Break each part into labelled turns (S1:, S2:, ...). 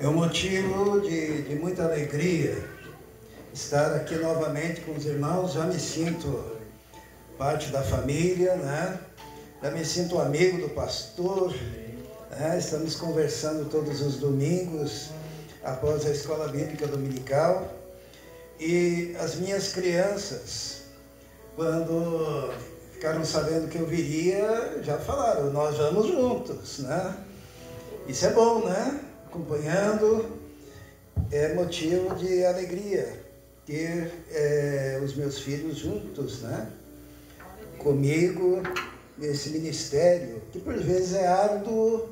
S1: É um motivo de muita alegria estar aqui novamente com os irmãos. Já me sinto parte da família, né? Já me sinto amigo do pastor, né? Estamos conversando todos os domingos após a escola bíblica dominical. E as minhas crianças, quando ficaram sabendo que eu viria, já falaram, nós vamos juntos, né? Isso é bom, né? Acompanhando, é motivo de alegria ter os meus filhos juntos, né? Comigo, nesse ministério, que por vezes é árduo,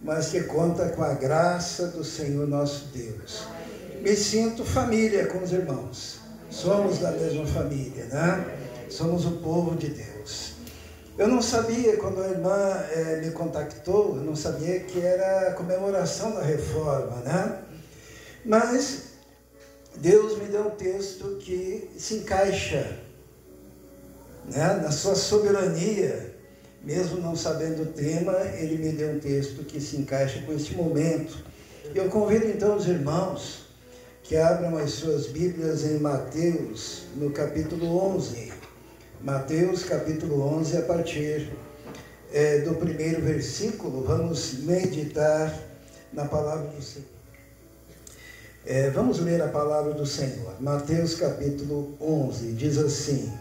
S1: mas que conta com a graça do Senhor nosso Deus. Me sinto família com os irmãos, somos da mesma família, né? Somos o povo de Deus. Eu não sabia, quando a irmã me contactou, eu não sabia que era a comemoração da reforma, né? Mas Deus me deu um texto que se encaixa, né? Na sua soberania, mesmo não sabendo o tema, Ele me deu um texto que se encaixa com este momento. Eu convido então os irmãos que abram as suas Bíblias em Mateus, no capítulo 11. Mateus capítulo 11, a partir do primeiro versículo, vamos meditar na palavra do Senhor. Vamos ler a palavra do Senhor. Mateus capítulo 11, diz assim: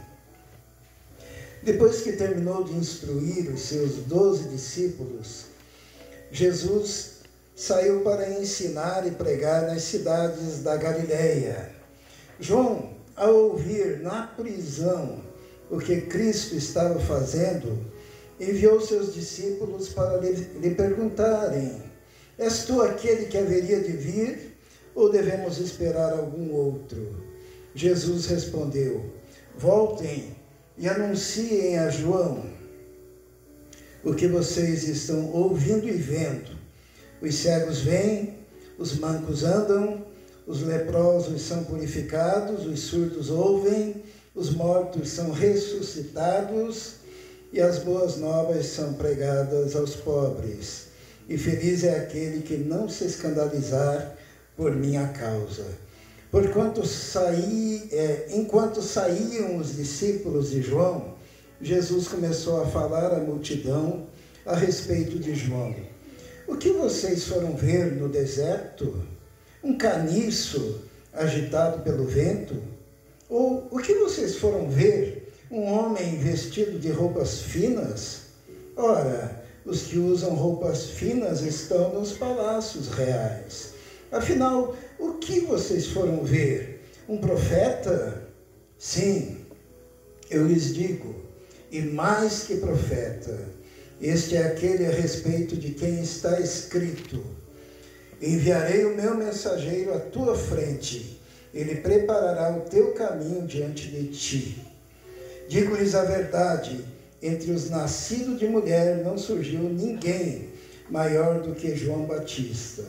S1: Depois que terminou de instruir os seus 12 discípulos, Jesus saiu para ensinar e pregar nas cidades da Galileia. João, ao ouvir na prisão o que Cristo estava fazendo, enviou seus discípulos para lhe perguntarem: És tu aquele que haveria de vir, ou devemos esperar algum outro? Jesus respondeu: Voltem e anunciem a João o que vocês estão ouvindo e vendo. Os cegos veem, os mancos andam, os leprosos são purificados, os surdos ouvem, os mortos são ressuscitados e as boas novas são pregadas aos pobres. E feliz é aquele que não se escandalizar por minha causa. Enquanto saíam os discípulos de João, Jesus começou a falar à multidão a respeito de João. O que vocês foram ver no deserto? Um caniço agitado pelo vento? Ou o que vocês foram ver? Um homem vestido de roupas finas? Ora, os que usam roupas finas estão nos palácios reais. Afinal, o que vocês foram ver? Um profeta? Sim, eu lhes digo, e mais que profeta, este é aquele a respeito de quem está escrito: Enviarei o meu mensageiro à tua frente, ele preparará o teu caminho diante de ti. Digo-lhes a verdade, entre os nascidos de mulher não surgiu ninguém maior do que João Batista.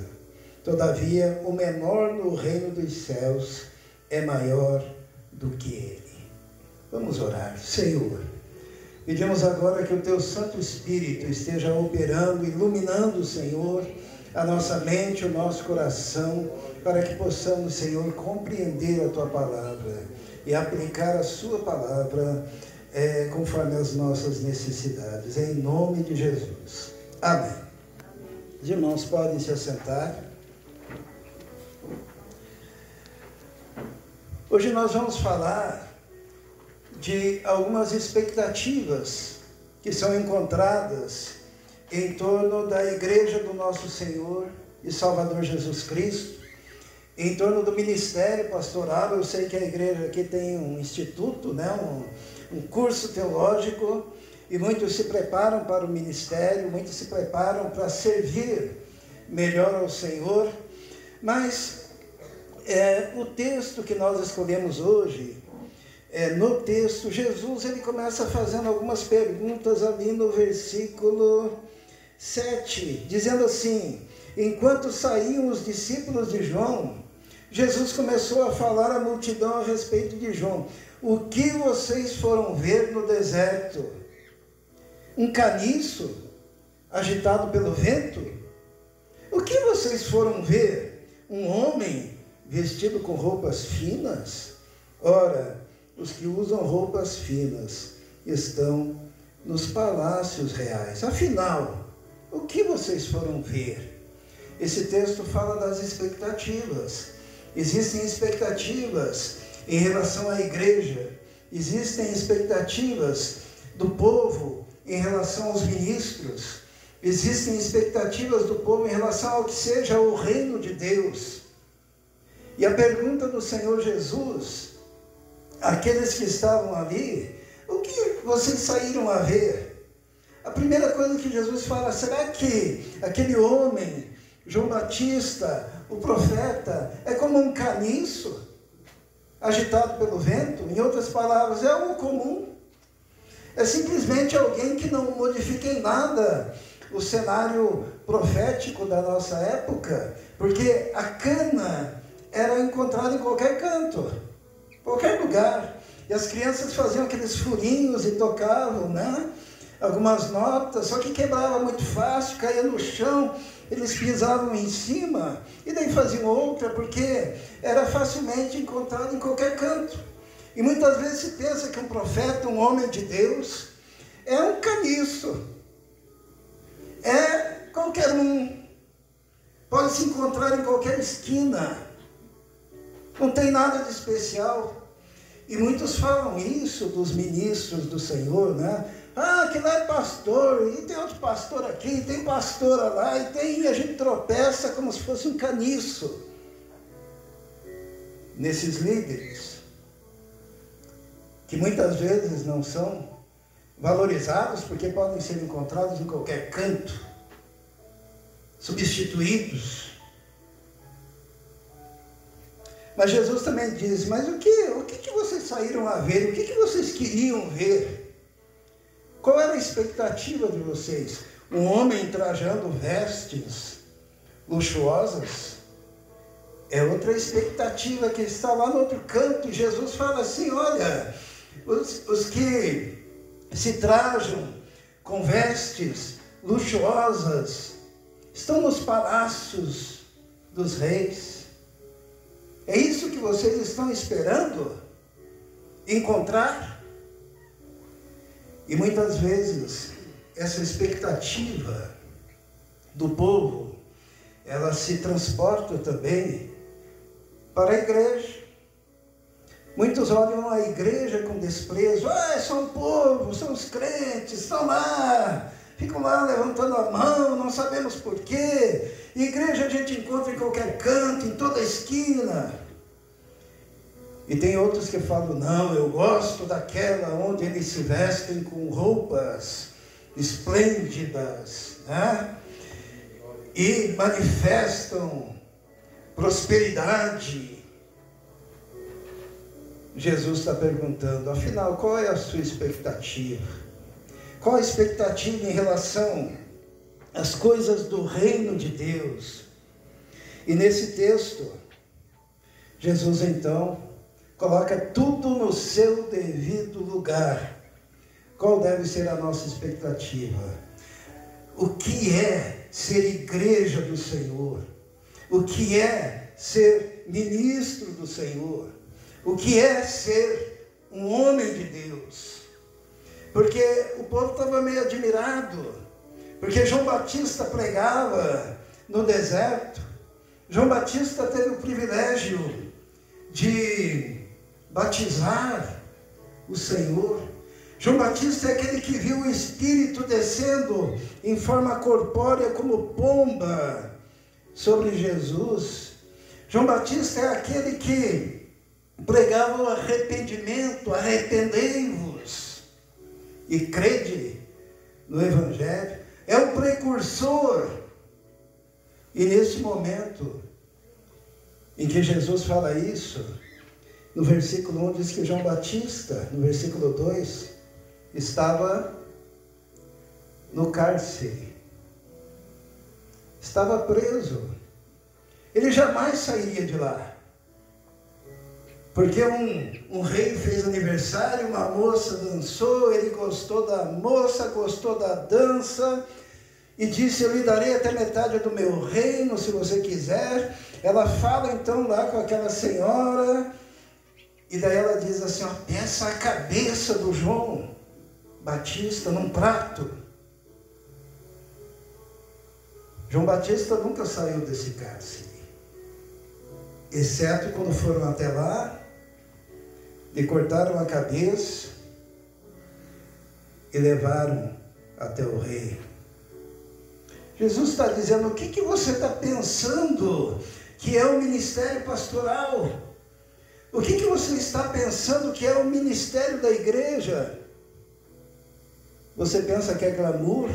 S1: Todavia, o menor no reino dos céus é maior do que ele. Vamos orar. Senhor, pedimos agora que o teu Santo Espírito esteja operando, iluminando, Senhor, a nossa mente, o nosso coração, para que possamos, Senhor, compreender a tua palavra e aplicar a sua palavra conforme as nossas necessidades. Em nome de Jesus. Amém. Os irmãos podem se assentar. Hoje nós vamos falar de algumas expectativas que são encontradas em torno da Igreja do nosso Senhor e Salvador Jesus Cristo, em torno do ministério pastoral. Eu sei que a igreja aqui tem um instituto, né? um curso teológico, e muitos se preparam para o ministério, muitos se preparam para servir melhor ao Senhor, mas o texto que nós escolhemos hoje, no texto, Jesus ele começa fazendo algumas perguntas ali no versículo 7, dizendo assim: Enquanto saíam os discípulos de João, Jesus começou a falar à multidão a respeito de João. O que vocês foram ver no deserto? Um caniço agitado pelo vento? O que vocês foram ver um homem vestido com roupas finas? Ora, os que usam roupas finas estão nos palácios reais. Afinal, o que vocês foram ver? Esse texto fala das expectativas. Existem expectativas em relação à igreja. Existem expectativas do povo em relação aos ministros. Existem expectativas do povo em relação ao que seja o reino de Deus. E a pergunta do Senhor Jesus, aqueles que estavam ali, o que vocês saíram a ver? A primeira coisa que Jesus fala, será que aquele homem, João Batista, o profeta, é como um caniço agitado pelo vento? Em outras palavras, é algo comum. É simplesmente alguém que não modifica em nada o cenário profético da nossa época, porque a cana era encontrada em qualquer canto, qualquer lugar, e as crianças faziam aqueles furinhos e tocavam, né? Algumas notas, só que quebrava muito fácil, caía no chão, eles pisavam em cima, e daí faziam outra, porque era facilmente encontrado em qualquer canto. E muitas vezes se pensa que um profeta, um homem de Deus, é um caniço, é qualquer um, pode se encontrar em qualquer esquina, não tem nada de especial. E muitos falam isso dos ministros do Senhor, né? Ah, aquele lá é pastor, e tem outro pastor aqui, tem pastora lá, e a gente tropeça como se fosse um caniço nesses líderes, que muitas vezes não são valorizados, porque podem ser encontrados em qualquer canto, substituídos. Mas Jesus também diz, mas o que vocês saíram a ver? O que vocês queriam ver? Qual era a expectativa de vocês? Um homem trajando vestes luxuosas? É outra expectativa que está lá no outro canto. E Jesus fala assim, olha, os que se trajam com vestes luxuosas estão nos palácios dos reis. É isso que vocês estão esperando encontrar? E muitas vezes essa expectativa do povo, ela se transporta também para a igreja. Muitos olham a igreja com desprezo. Ah, é só um povo, são os crentes, estão lá, ficam lá levantando a mão, não sabemos porquê. Igreja a gente encontra em qualquer canto, em toda esquina. E tem outros que falam, não, eu gosto daquela onde eles se vestem com roupas esplêndidas, né? E manifestam prosperidade. Jesus está perguntando, afinal, qual é a sua expectativa? Qual a expectativa em relação às coisas do reino de Deus? E nesse texto, Jesus então coloca tudo no seu devido lugar. Qual deve ser a nossa expectativa? O que é ser igreja do Senhor? O que é ser ministro do Senhor? O que é ser um homem de Deus? Porque o povo estava meio admirado, porque João Batista pregava no deserto. João Batista teve o privilégio de batizar o Senhor. João Batista é aquele que viu o Espírito descendo em forma corpórea como pomba sobre Jesus. João Batista é aquele que pregava o arrependimento, arrependei-vos e crede no Evangelho. É o precursor. E nesse momento em que Jesus fala isso, no versículo 1 diz que João Batista, no versículo 2, estava no cárcere. Estava preso. Ele jamais sairia de lá. Porque um rei fez aniversário, uma moça dançou, ele gostou da moça, gostou da dança, e disse: eu lhe darei até metade do meu reino, se você quiser. Ela fala então lá com aquela senhora, e daí ela diz assim: ó, peça a cabeça do João Batista num prato. João Batista nunca saiu desse cárcere, exceto quando foram até lá, lhe cortaram a cabeça e levaram até o rei. Jesus está dizendo: o que você está pensando que é o ministério pastoral? O que você está pensando que é o ministério da igreja? Você pensa que é glamour?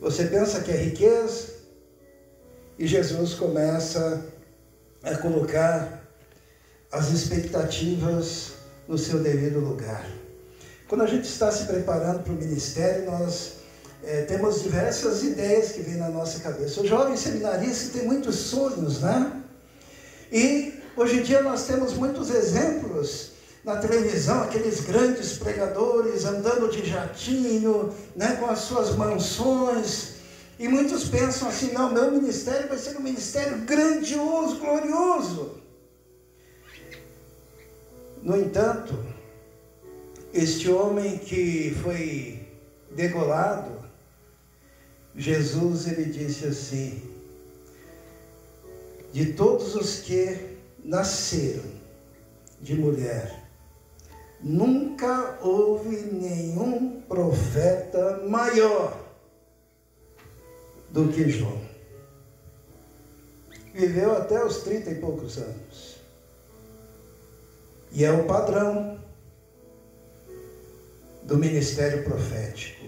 S1: Você pensa que é riqueza? E Jesus começa a colocar as expectativas no seu devido lugar. Quando a gente está se preparando para o ministério, nós temos diversas ideias que vêm na nossa cabeça. O jovem seminarista tem muitos sonhos, né? E hoje em dia nós temos muitos exemplos na televisão, aqueles grandes pregadores andando de jatinho, né, com as suas mansões. E muitos pensam assim: não, meu ministério vai ser um ministério grandioso, glorioso. No entanto, este homem que foi degolado, Jesus, ele disse assim: de todos os que nasceram de mulher, nunca houve nenhum profeta maior do que João. Viveu até os 30 e poucos anos. E é o padrão do ministério profético.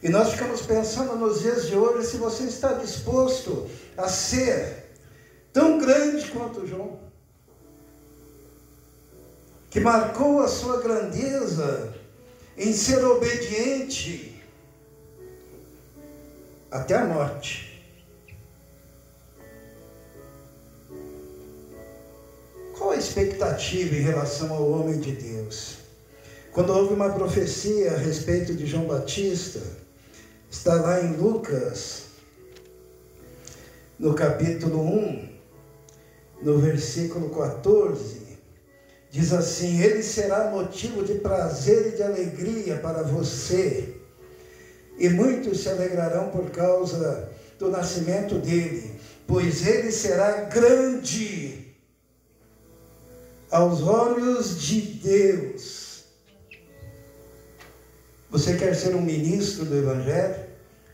S1: E nós ficamos pensando nos dias de hoje, se você está disposto a ser tão grande quanto João, que marcou a sua grandeza em ser obediente até a morte. Qual a expectativa em relação ao homem de Deus? Quando houve uma profecia a respeito de João Batista, está lá em Lucas, no capítulo 1, no versículo 14, diz assim: ele será motivo de prazer e de alegria para você, e muitos se alegrarão por causa do nascimento dele, pois ele será grande aos olhos de Deus. Você quer ser um ministro do Evangelho?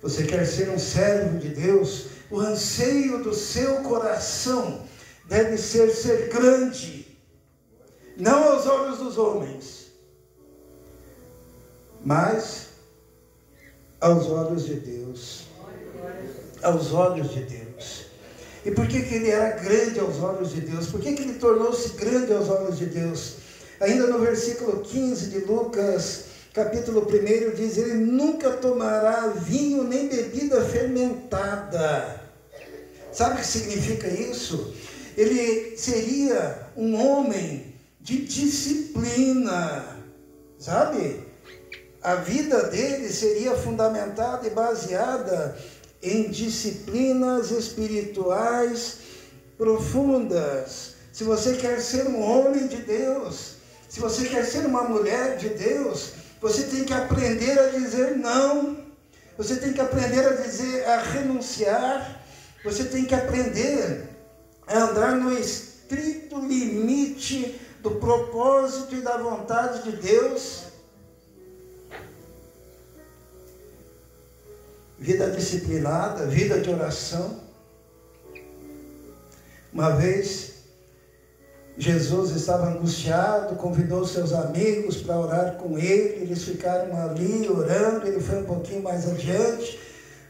S1: Você quer ser um servo de Deus? O anseio do seu coração deve ser grande, não aos olhos dos homens, mas aos olhos de Deus. Aos olhos de Deus. E por que ele era grande aos olhos de Deus? Por que ele tornou-se grande aos olhos de Deus? Ainda no versículo 15 de Lucas, capítulo 1, diz: ele nunca tomará vinho nem bebida fermentada. Sabe o que significa isso? Ele seria um homem de disciplina, sabe? A vida dele seria fundamentada e baseada em disciplinas espirituais profundas. Se você quer ser um homem de Deus, se você quer ser uma mulher de Deus, você tem que aprender a dizer não, você tem que aprender a renunciar, você tem que aprender a andar no estrito limite do propósito e da vontade de Deus. Vida disciplinada, vida de oração. Uma vez, Jesus estava angustiado, convidou seus amigos para orar com ele, eles ficaram ali orando, ele foi um pouquinho mais adiante.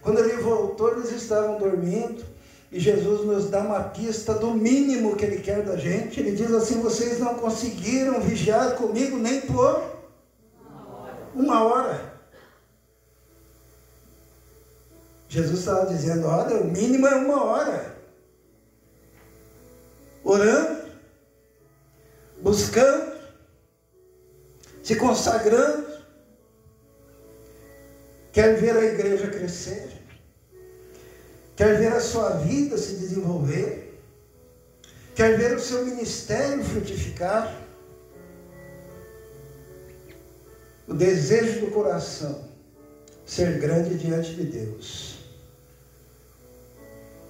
S1: Quando ele voltou, eles estavam dormindo, e Jesus nos dá uma pista do mínimo que ele quer da gente. Ele diz assim: vocês não conseguiram vigiar comigo nem por uma hora. Jesus estava dizendo: olha, o mínimo é 1 hora. Orando, buscando, se consagrando. quer ver a igreja crescer, quer ver a sua vida se desenvolver, quer ver o seu ministério frutificar. O desejo do coração, ser grande diante de Deus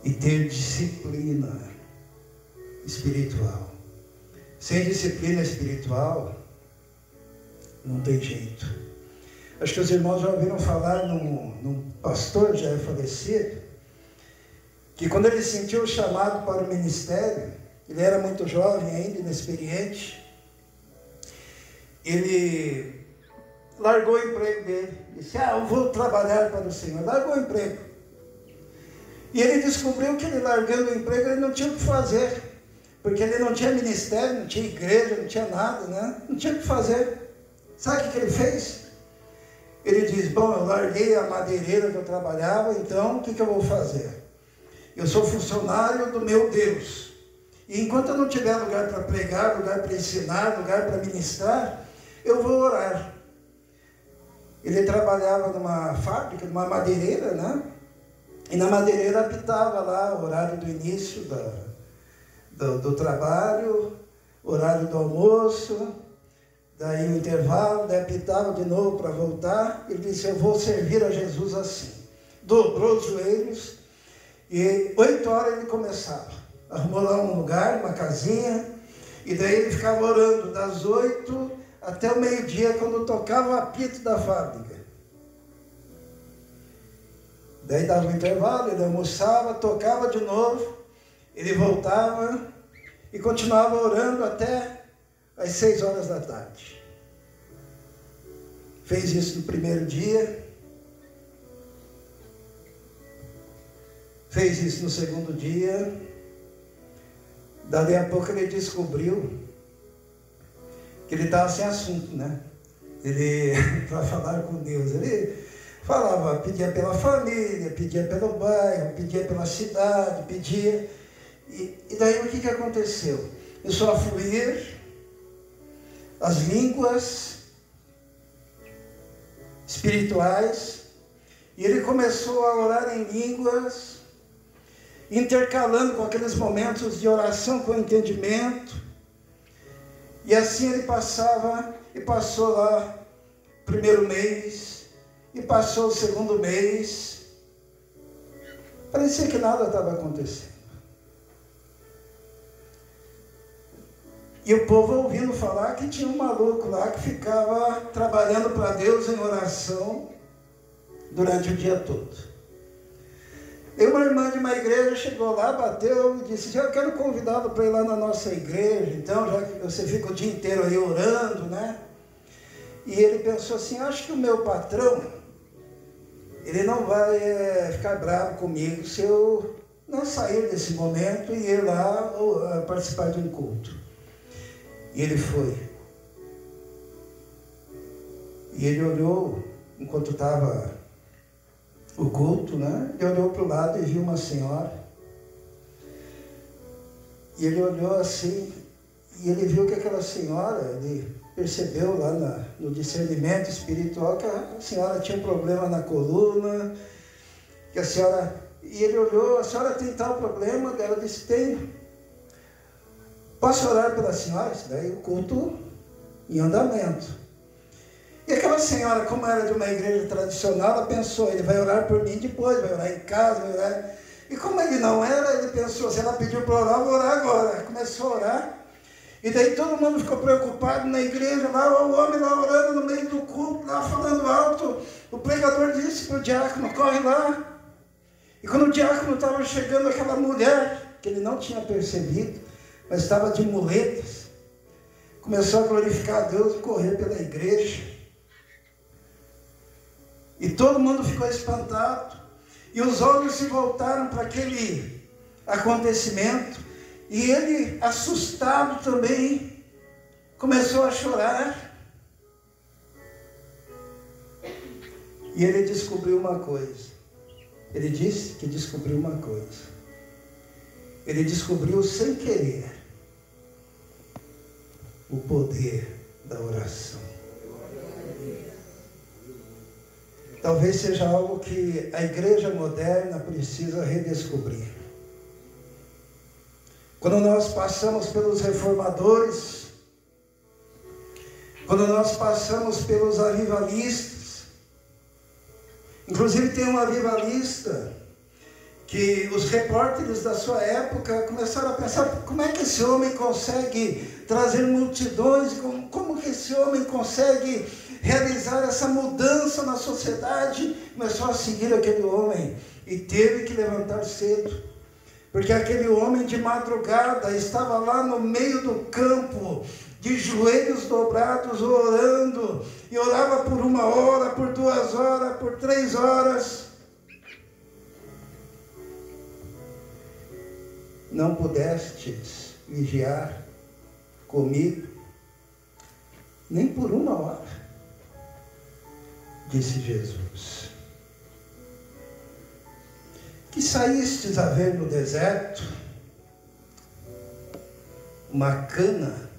S1: e ter disciplina espiritual. Sem disciplina espiritual, não tem jeito. Acho que os irmãos já ouviram falar num pastor já é falecido, que quando ele sentiu o chamado para o ministério, ele era muito jovem ainda, inexperiente, ele largou o emprego dele, disse, eu vou trabalhar para o Senhor, largou o emprego. E ele descobriu que ele largando o emprego, ele não tinha o que fazer, porque ele não tinha ministério, não tinha igreja, não tinha nada, né? Não tinha o que fazer. Sabe o que ele fez? Ele diz, bom, eu larguei a madeireira que eu trabalhava, então o que eu vou fazer? Eu sou funcionário do meu Deus. E enquanto eu não tiver lugar para pregar, lugar para ensinar, lugar para ministrar, eu vou orar. Ele trabalhava numa fábrica, numa madeireira, né? E na madeireira apitava lá o horário do início do trabalho, horário do almoço, daí o intervalo, daí apitava de novo para voltar. Ele disse, eu vou servir a Jesus assim. Dobrou os joelhos e 8 horas ele começava. Arrumou lá um lugar, uma casinha, e daí ele ficava orando das 8 até o meio-dia, quando tocava o apito da fábrica. Daí dava um intervalo, ele almoçava, tocava de novo, ele voltava e continuava orando até às 6 horas da tarde. Fez isso no primeiro dia, fez isso no segundo dia, dali a pouco ele descobriu que ele estava sem assunto, né? Ele, para falar com Deus, ele falava, pedia pela família, pedia pelo bairro, pedia pela cidade, pedia. E daí o que aconteceu? Começou a fluir as línguas espirituais, e ele começou a orar em línguas, intercalando com aqueles momentos de oração com entendimento. E assim ele passava, e passou lá o primeiro mês, e passou o segundo mês. Parecia que nada estava acontecendo. E o povo ouvindo falar que tinha um maluco lá que ficava trabalhando para Deus em oração durante o dia todo. E uma irmã de uma igreja chegou lá, bateu e disse, eu quero convidá-lo para ir lá na nossa igreja, então já que você fica o dia inteiro aí orando, né? E ele pensou assim, acho que o meu patrão, ele não vai ficar bravo comigo se eu não sair desse momento e ir lá participar de um culto. E ele foi. E ele olhou, enquanto estava o culto, né? Ele olhou para o lado e viu uma senhora. E ele olhou assim, e ele viu que aquela senhora, ele percebeu lá no discernimento espiritual que a senhora tinha um problema na coluna, que a senhora... E ele olhou, a senhora tem tal problema? Ela disse, tenho. Posso orar pela senhora? Isso daí o culto em andamento. E aquela senhora, como era de uma igreja tradicional, ela pensou, ele vai orar por mim depois, vai orar em casa, vai orar... E como ele não era, ele pensou, se ela pediu para orar, eu vou orar agora. Começou a orar. E daí todo mundo ficou preocupado na igreja, lá o homem lá orando no meio do culto, lá falando alto. O pregador disse para o diácono, corre lá. E quando o diácono estava chegando, aquela mulher, que ele não tinha percebido, mas estava de muletas, começou a glorificar a Deus e correr pela igreja. E todo mundo ficou espantado. E os olhos se voltaram para aquele acontecimento. E ele, assustado também, começou a chorar. E ele descobriu uma coisa. Ele disse que descobriu uma coisa. Ele descobriu sem querer o poder da oração. talvez seja algo que a igreja moderna precisa redescobrir. Quando nós passamos pelos reformadores, quando nós passamos pelos avivalistas, inclusive tem um avivalista que os repórteres da sua época começaram a pensar: como é que esse homem consegue trazer multidões, como que esse homem consegue realizar essa mudança na sociedade? Começou a seguir aquele homem e teve que levantar cedo, porque aquele homem de madrugada estava lá no meio do campo, de joelhos dobrados, orando, e orava por 1 hora, por 2 horas, por 3 horas. Não pudestes vigiar comigo, nem por 1 hora, disse Jesus. Que saístes a ver no deserto uma cana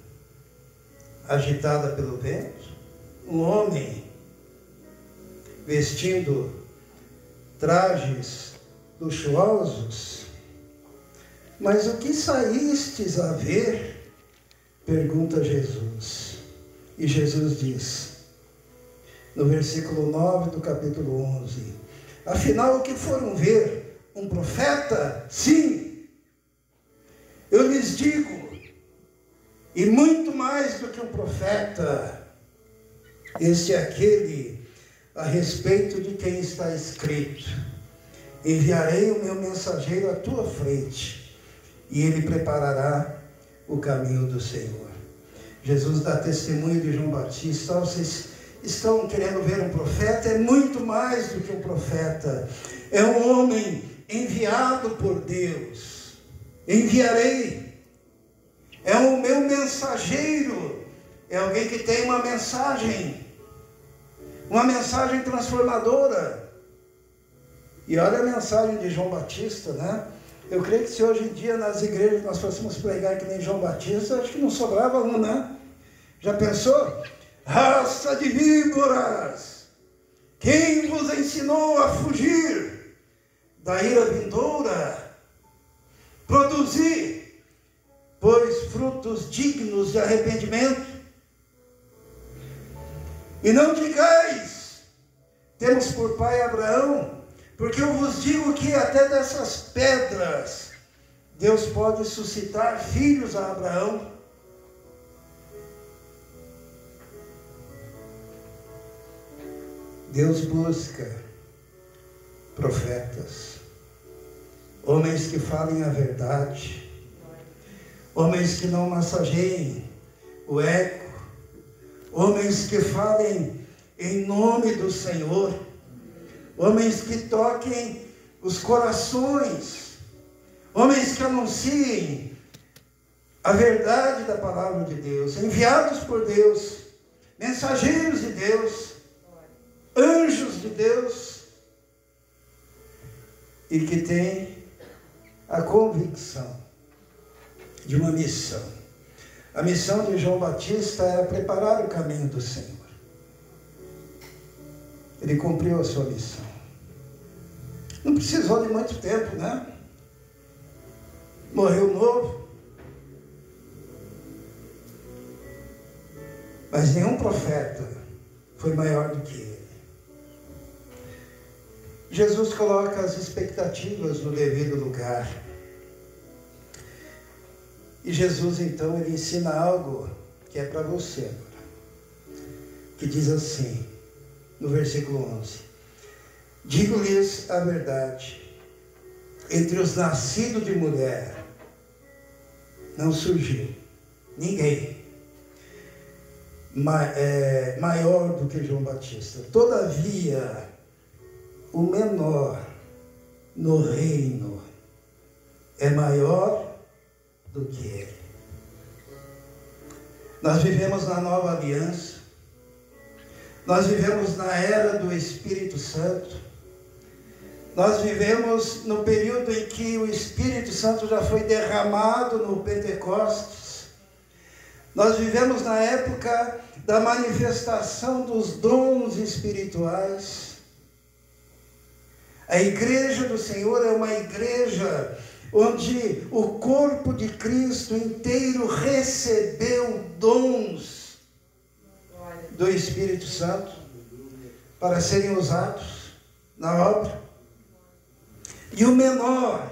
S1: agitada pelo vento, um homem vestindo trajes luxuosos? Mas o que saístes a ver? Pergunta Jesus. E Jesus diz, no versículo 9 do capítulo 11, afinal, o que foram ver? Um profeta? Sim, eu lhes digo, e muito mais do que um profeta, este é aquele a respeito de quem está escrito: enviarei o meu mensageiro à tua frente, e ele preparará o caminho do Senhor. Jesus dá testemunho de João Batista. Vocês estão querendo ver um profeta? É muito mais do que um profeta, é um homem enviado por Deus. Enviarei, é o meu mensageiro, é alguém que tem uma mensagem transformadora. E olha a mensagem de João Batista, né? Eu creio que se hoje em dia nas igrejas nós fôssemos pregar que nem João Batista, acho que não sobrava um, né? Já pensou? Raça de víboras, quem vos ensinou a fugir da ira vindoura? Produzi, pois, frutos dignos de arrependimento. E não digais, temos por pai Abraão, porque eu vos digo que até dessas pedras Deus pode suscitar filhos a Abraão. Deus busca profetas, homens que falem a verdade, homens que não massageiem o ego, homens que falem em nome do Senhor, homens que toquem os corações, homens que anunciem a verdade da palavra de Deus, enviados por Deus, mensageiros de Deus, anjos de Deus, e que têm a convicção de uma missão. A missão de João Batista era preparar o caminho do Senhor. Ele cumpriu a sua missão. Não precisou de muito tempo, né? Morreu novo. Mas nenhum profeta foi maior do que ele. Jesus coloca as expectativas no devido lugar. E Jesus, então, ele ensina algo que é para você agora. Que diz assim, no versículo 11: digo-lhes a verdade, entre os nascidos de mulher, não surgiu ninguém maior do que João Batista. Todavia, o menor no reino é maior do que ele. Nós vivemos na nova aliança, nós vivemos na era do Espírito Santo, nós vivemos no período em que o Espírito Santo já foi derramado no Pentecostes, nós vivemos na época da manifestação dos dons espirituais. A igreja do Senhor é uma igreja onde o corpo de Cristo inteiro recebeu dons do Espírito Santo para serem usados na obra. E o menor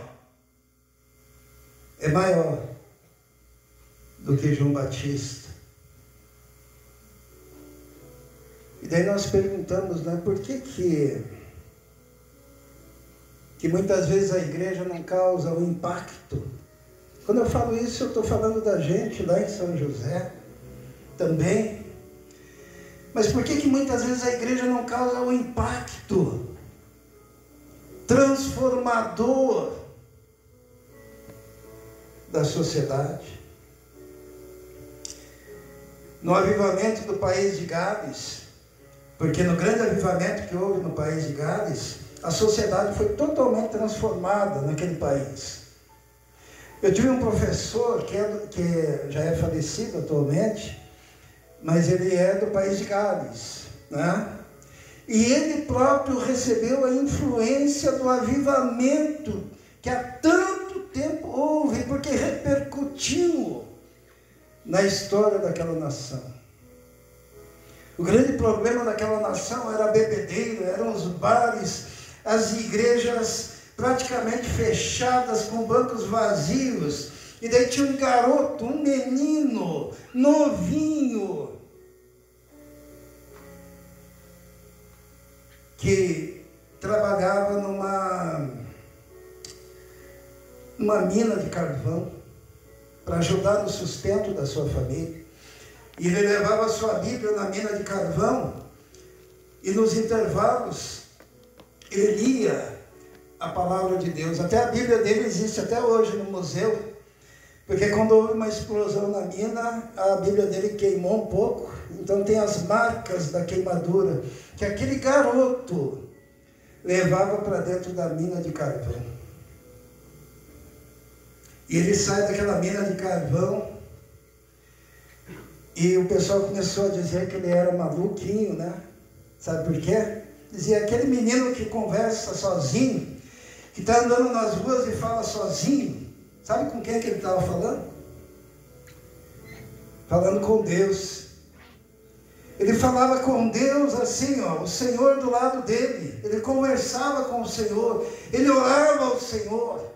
S1: é maior do que João Batista. E daí nós perguntamos, né, por que muitas vezes a igreja não causa o impacto? Quando eu falo isso, eu estou falando da gente lá em São José também. Mas por que muitas vezes a igreja não causa o impacto transformador da sociedade? No avivamento do país de Gades, porque no grande avivamento que houve no país de Gades, a sociedade foi totalmente transformada naquele país. Eu tive um professor que já é falecido atualmente, mas ele é do país de Gales, né? E ele próprio recebeu a influência do avivamento que há tanto tempo houve, porque repercutiu na história daquela nação. O grande problema daquela nação era a bebedeira, eram os bares, as igrejas praticamente fechadas, com bancos vazios. E daí tinha um garoto, um menino, novinho, que trabalhava numa mina de carvão, para ajudar no sustento da sua família. E ele levava a sua Bíblia na mina de carvão, e nos intervalos, ele lia a palavra de Deus. Até a Bíblia dele existe até hoje no museu, porque quando houve uma explosão na mina, a Bíblia dele queimou um pouco, então tem as marcas da queimadura, que aquele garoto levava para dentro da mina de carvão. E ele sai daquela mina de carvão, e o pessoal começou a dizer que ele era maluquinho, né? Sabe por quê? Dizia, aquele menino que conversa sozinho, que está andando nas ruas e fala sozinho. Sabe com quem que ele estava falando? Falando com Deus. Ele falava com Deus assim, ó, o Senhor do lado dele. Ele conversava com o Senhor. Ele orava ao Senhor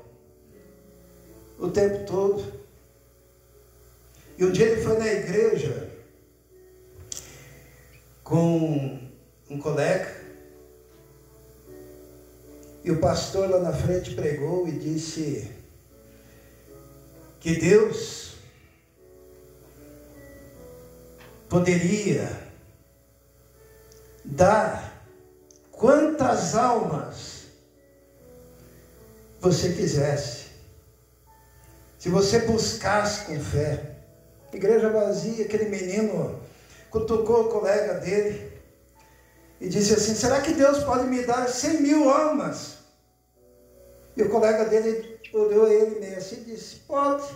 S1: o tempo todo. E um dia ele foi na igreja com um colega, e o pastor lá na frente pregou e disse que Deus poderia dar quantas almas você quisesse, se você buscasse com fé. Igreja vazia, aquele menino cutucou o colega dele e disse assim, será que Deus pode me dar 100.000 almas? E o colega dele olhou ele meio assim e disse, pode.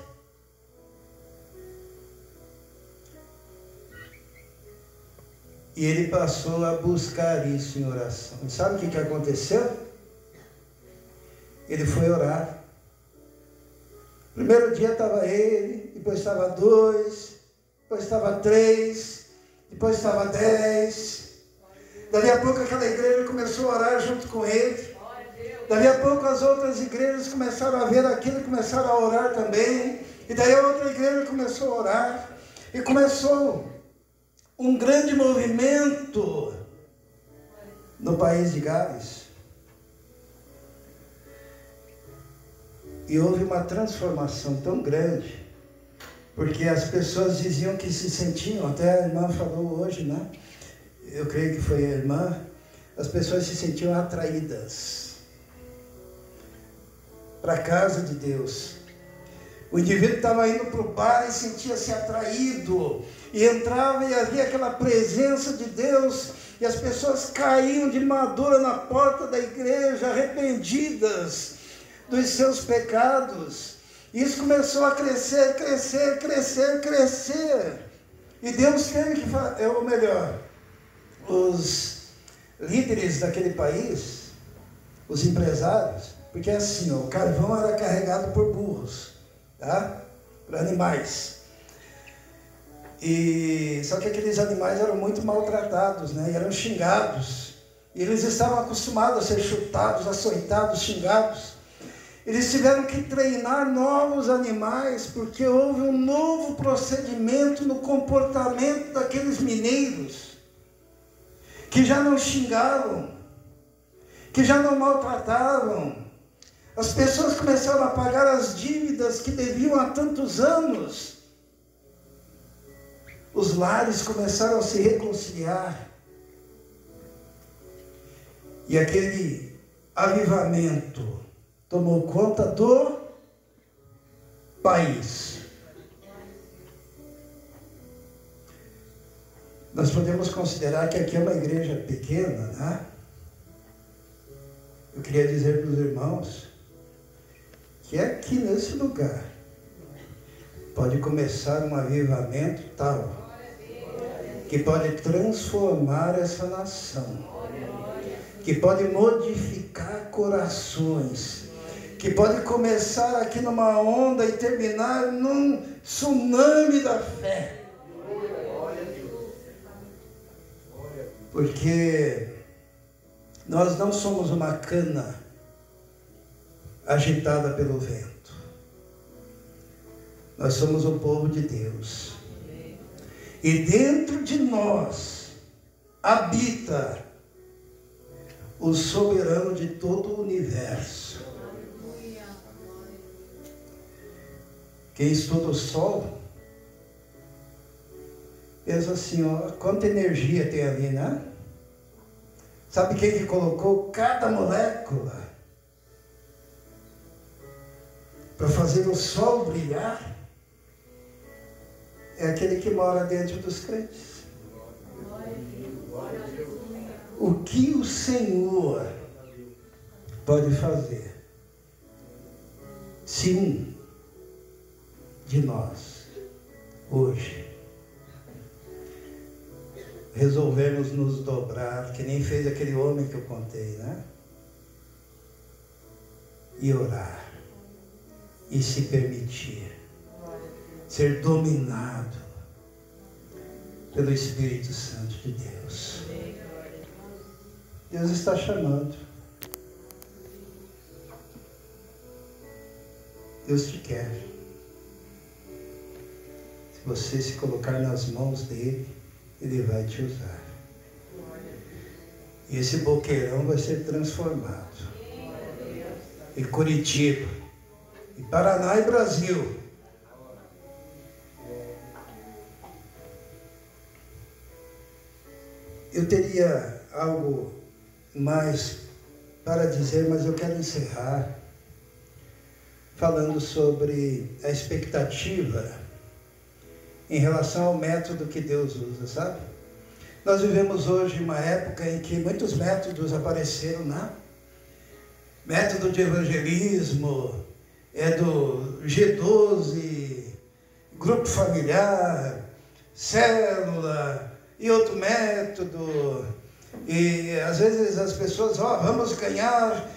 S1: E ele passou a buscar isso em oração. E sabe o que aconteceu? Ele foi orar. Primeiro dia estava ele, depois estava 2, depois estava 3, depois estava 10. Dali a pouco aquela igreja começou a orar junto com ele. Dali a pouco as outras igrejas começaram a ver aquilo e começaram a orar também. E daí a outra igreja começou a orar. E começou um grande movimento no país de Gales. E houve uma transformação tão grande, porque as pessoas diziam que se sentiam, até a irmã falou hoje, né? Eu creio que foi a irmã, as pessoas se sentiam atraídas para a casa de Deus. O indivíduo estava indo para o bar e sentia-se atraído, e entrava e havia aquela presença de Deus, e as pessoas caíam de madura na porta da igreja, arrependidas dos seus pecados. Isso começou a crescer, crescer, crescer, crescer. E Deus teve que fazer, ou melhor, os líderes daquele país os empresários, porque assim, ó, o carvão era carregado por burros, tá? Por animais. Só que aqueles animais eram muito maltratados, né? E eram xingados. E eles estavam acostumados a ser chutados, açoitados, xingados. Eles tiveram que treinar novos animais, porque houve um novo procedimento no comportamento daqueles mineiros, que já não xingavam, que já não maltratavam. As pessoas começaram a pagar as dívidas que deviam há tantos anos. Os lares começaram a se reconciliar. E aquele avivamento tomou conta do país. Nós podemos considerar que aqui é uma igreja pequena, né? Eu queria dizer para os irmãos que aqui nesse lugar pode começar um avivamento tal que pode transformar essa nação, que pode modificar corações, que pode começar aqui numa onda e terminar num tsunami da fé. Porque nós não somos uma cana agitada pelo vento. Nós somos o povo de Deus. E dentro de nós habita o soberano de todo o universo. Quem estuda o Sol, pensa assim, ó, quanta energia tem ali, né? Sabe quem que colocou cada molécula para fazer o Sol brilhar? É aquele que mora dentro dos crentes. O que o Senhor pode fazer se um de nós hoje resolvermos nos dobrar, que nem fez aquele homem que eu contei, né? E orar e se permitir ser dominado pelo Espírito Santo de Deus. Deus está chamando. Deus te quer. Se você se colocar nas mãos dele, ele vai te usar. E esse boqueirão vai ser transformado. E Curitiba, e Paraná e Brasil. Eu teria algo mais para dizer, mas eu quero encerrar falando sobre a expectativa em relação ao método que Deus usa, sabe? Nós vivemos hoje uma época em que muitos métodos apareceram, né? Método de evangelismo, do G12, grupo familiar, célula e outro método. E às vezes as pessoas, vamos ganhar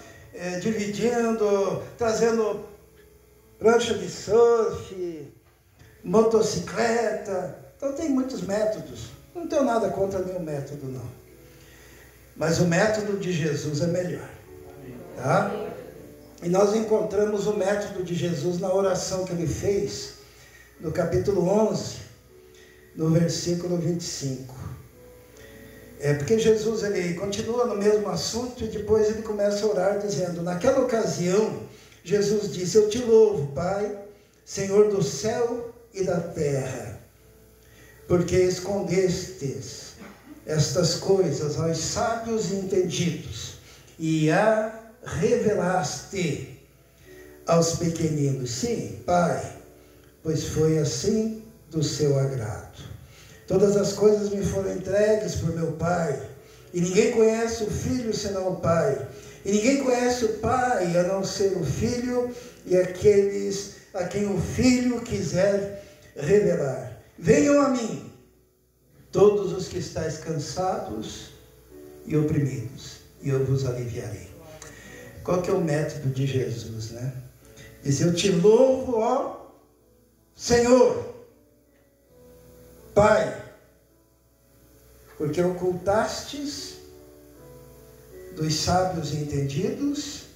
S1: dividindo, trazendo prancha de surf, motocicleta. Então tem muitos métodos. Não tenho nada contra nenhum método, não. Mas o método de Jesus é melhor. Tá? E nós encontramos o método de Jesus na oração que ele fez, no capítulo 11, no versículo 25. Porque Jesus ele continua no mesmo assunto e depois ele começa a orar dizendo, naquela ocasião, Jesus disse, eu te louvo, Pai, Senhor do céu e da terra, porque escondestes estas coisas aos sábios e entendidos e a revelaste aos pequeninos. Sim, Pai, pois foi assim do seu agrado. Todas as coisas me foram entregues por meu Pai, e ninguém conhece o Filho senão o Pai, e ninguém conhece o Pai a não ser o Filho e aqueles a quem o Filho quiser revelar. Venham a mim, todos os que estáis cansados e oprimidos, e eu vos aliviarei. Qual que é o método de Jesus, né? Diz: eu te louvo, ó Senhor, Pai, porque ocultastes dos sábios e entendidos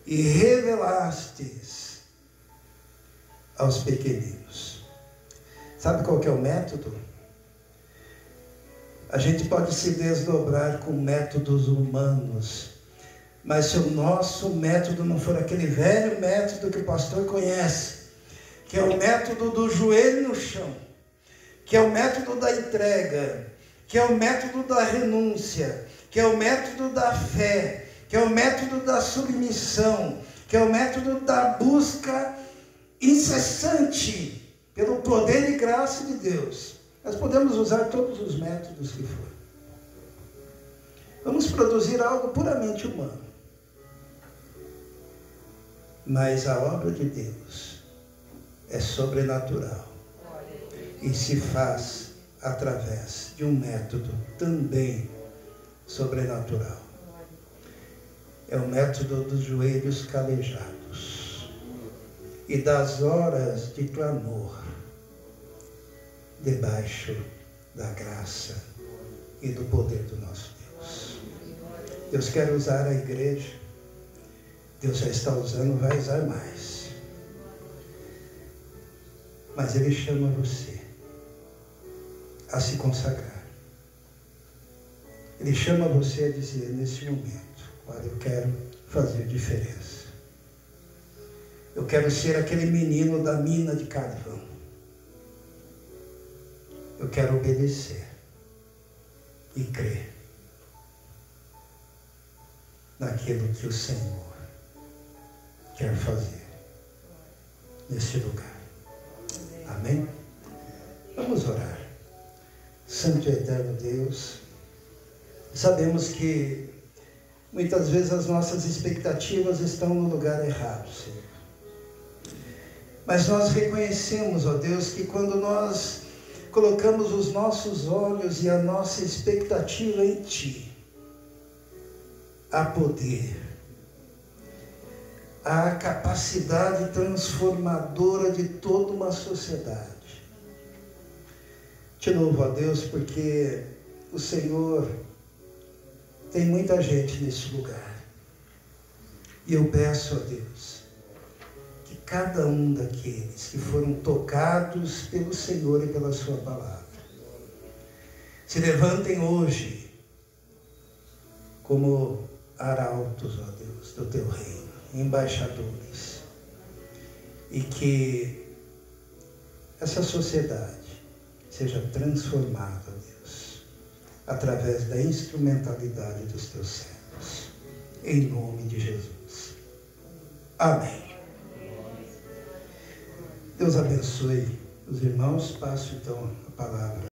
S1: e revelastes aos pequeninos. Sabe qual que é o método? A gente pode se desdobrar com métodos humanos, mas se o nosso método não for aquele velho método que o pastor conhece, que é o método do joelho no chão, que é o método da entrega, que é o método da renúncia, que é o método da fé, que é o método da submissão, que é o método da busca incessante pelo poder e graça de Deus. Nós podemos usar todos os métodos que for. Vamos produzir algo puramente humano. Mas a obra de Deus é sobrenatural e se faz através de um método também sobrenatural. É o método dos joelhos calejados e das horas de clamor debaixo da graça e do poder do nosso Deus. Deus quer usar a igreja. Deus já está usando, vai usar mais. Mas Ele chama você a se consagrar. Ele chama você a dizer nesse momento: olha, eu quero fazer diferença. Eu quero ser aquele menino da mina de carvão. Eu quero obedecer e crer naquilo que o Senhor quer fazer nesse lugar. Amém? Vamos orar. Santo e eterno Deus, sabemos que muitas vezes as nossas expectativas estão no lugar errado, Senhor. Mas nós reconhecemos, ó Deus, que quando nós colocamos os nossos olhos e a nossa expectativa em Ti, há poder, há capacidade transformadora de toda uma sociedade. Te louvo, ó Deus, porque o Senhor tem muita gente nesse lugar. E eu peço, ó Deus, que cada um daqueles que foram tocados pelo Senhor e pela sua palavra, se levantem hoje como arautos, ó Deus, do Teu reino, embaixadores, e que essa sociedade seja transformada, ó Deus, através da instrumentalidade dos Teus servos, em nome de Jesus. Amém. Deus abençoe os irmãos. Passo então a palavra